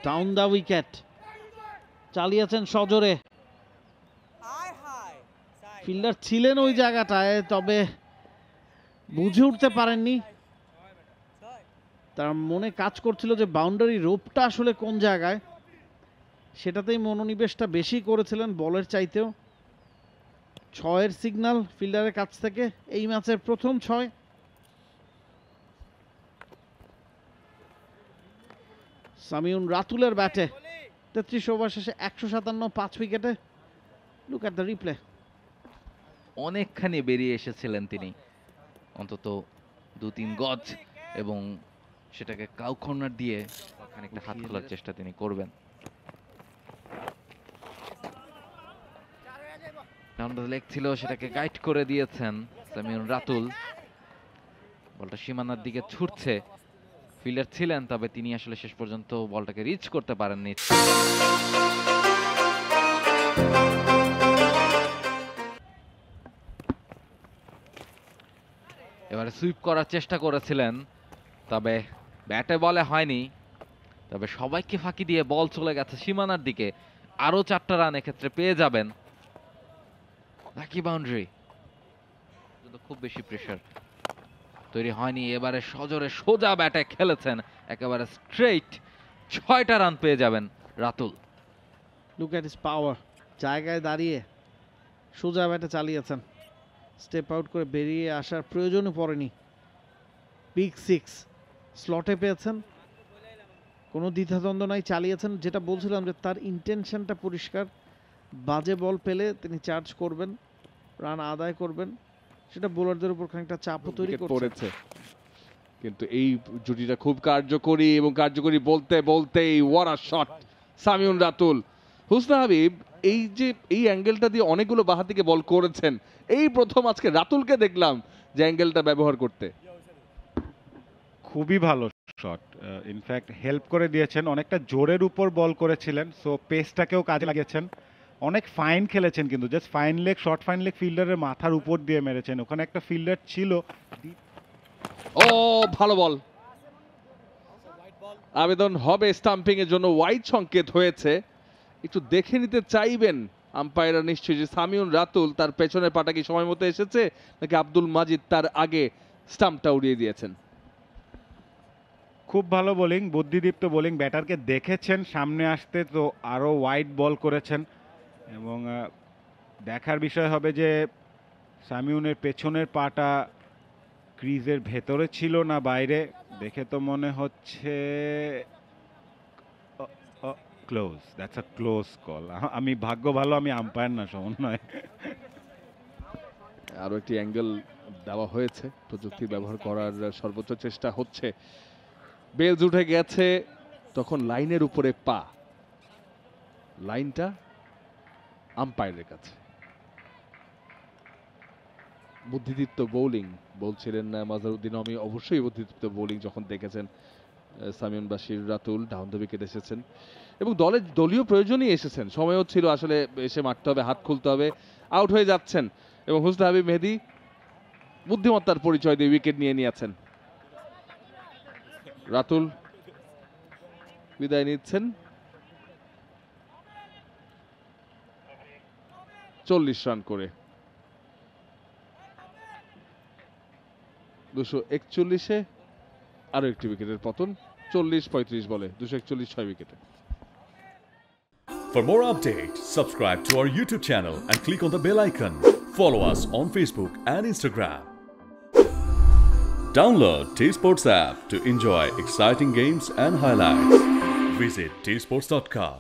Down the wicket, চালিয়েছেন সজোরে। Fielder ছিলেন ওই জায়গাটায়, তবে বুঝে উঠতে পারেননি। তার মনে কাজ করছিল যে বাউন্ডারি রোপটা আসলে কোন জায়গায়, সেটাতেই মনোনিবেশটা বেশি করেছিলেন বলের চাইতেও। 6-এর সিগন্যাল ফিল্ডারের কাছ থেকে, এই ম্যাচের প্রথম 6। সামিউন রাতুলের ব্যাটে 33 ওভার শেষে 157, 5 উইকেটে। Look at the replay. অনেকখানি বেরিয়ে এসেছিলেন তিনি, অন্তত 2-3 গজ, এবং সেটাকে কাউ কর্নার দিয়ে খানিকটা হাত খোলার চেষ্টা তিনি করবেন। লেগ ছিল, সেটাকে গাইড করে দিয়েছেন সামিউন রাতুল। বলটা সীমানার দিকে ছুটছে, ফিল্ডার ছিলেন, তবে তিনি আসলে শেষ পর্যন্ত বলটাকে রিচ করতে পারেননি। এবারে সুইপ করার চেষ্টা করেছিলেন, তবে ব্যাটে বলে হয়নি। তবে সবাইকে ফাঁকি দিয়ে বল চলে গেছে সীমানার দিকে। আরো 4টা রান এক্ষেত্রে পেয়ে যাবেন। লাকি বাউন্ডারি, খুব বেশি প্রেসার তৈরি হয়নি। এবারে সজোরে সোজা ব্যাটে খেলেছেন, একেবারে স্ট্রেইট 6টা রান পেয়ে যাবেন রাতুল। লুক অ্যাট হিজ পাওয়ার, জায়গায় দাঁড়িয়ে সোজা ব্যাটে চালিয়েছেন, স্টেপ আউট করে বেরিয়ে আসার প্রয়োজনও পড়েনি। বিগ 6 স্লটে পেয়েছেন, কোনো দ্বিধাদ্বন্দ্ব নাই, চালিয়েছেন। যেটা বলছিলাম যে তার ইন্টেনশনটা পরিষ্কার, বাজে বল পেলে তিনি চার্জ করবেন, রান আদায় করবেন, সেটা বোলারদের উপর খানিকটা চাপও তৈরি করেছে। কিন্তু এই জুটিটা খুব কার্যকরী, এবং কার্যকরী বলতে বলতেই what a shot Samiun Ratul. Husna Habib এই যে এই অ্যাঙ্গেলটা দিয়ে অনেকগুলো বাহার দিকে বল করেছেন, এই প্রথম আজকে রাতুলকে দেখলাম যে অ্যাঙ্গেলটা ব্যবহার করতে। খুবই ভালো শট, ইনফ্যাক্ট হেল্প করে দিয়েছেন। অনেকটা জোরের উপর বল করেছিলেন, সো পেসটাকেও কাজে লাগিয়েছেন। অনেক ফাইন খেলেছেন, কিন্তু just fine leg, short fine leg ফিল্ডারের মাথার উপর দিয়ে মেরেছেন। ওখানে একটা ফিল্ডার ছিল। ও ভালো বল, আবেদন হবে স্টাম্পিং এর জন্য, ওয়াইড সংকেত হয়েছে। একটু দেখে নিতে চাইবেন আম্পায়াররা নিশ্চয়ই যে সামিউন রাতুল তার পেছনের পাটা কি সময় মতো এসেছে, নাকি আব্দুল মাজিদ তার আগে স্টাম্পটা উড়িয়ে দিয়েছেন। খুব ভালো বোলিং, বুদ্ধিদীপ্ত বোলিং। ব্যাটারকে দেখেছেন সামনে আসতে, তো আরও ওয়াইড বল করেছেন। এবং দেখার বিষয় হবে যে সামিউনের পেছনের পাটা ক্রিজের ভেতরে ছিল না বাইরে। দেখে তো মনে হচ্ছে close, that's a close call. আমি ভাগ্য ভালো আমি আম্পায়ার না, সমন্বয়। আরো একটি অ্যাঙ্গেল দেওয়া হয়েছে, প্রযুক্তি ব্যবহার করার সর্বোচ্চ চেষ্টা হচ্ছে। বেলস উঠে গেছে, তখন লাইনের উপরে পা, লাইনটা আম্পায়ারের কাছে। বুদ্ধিদীপ্ত বোলিং বলছিলেন মাজারউদ্দিন। আমি অবশ্যই বুদ্ধিদীপ্ত বোলিং যখন দেখেছেন Samiun Bashir Ratul down the wicket এসেছেন, এবং দলীয় প্রয়োজনই এসেছেন, সময়ও ছিল আসলে এসে মারতে হবে, হাত খুলতে হবে, আউট হয়ে যাচ্ছেন, এবং হুসনা হাবিব মেহেদী বুদ্ধিমত্তার পরিচয় দিয়ে উইকেট নিয়ে নিয়েছেন। রাতুল বিদায় নিচ্ছেন 40 রান করে। 241-এ আরো একটি উইকেটের পতন। 40-35 বলে 241, 6 উইকেটে। For more updates, subscribe to our YouTube channel and click on the bell icon. Follow us on Facebook and Instagram. Download T-Sports app to enjoy exciting games and highlights. Visit tsports.com.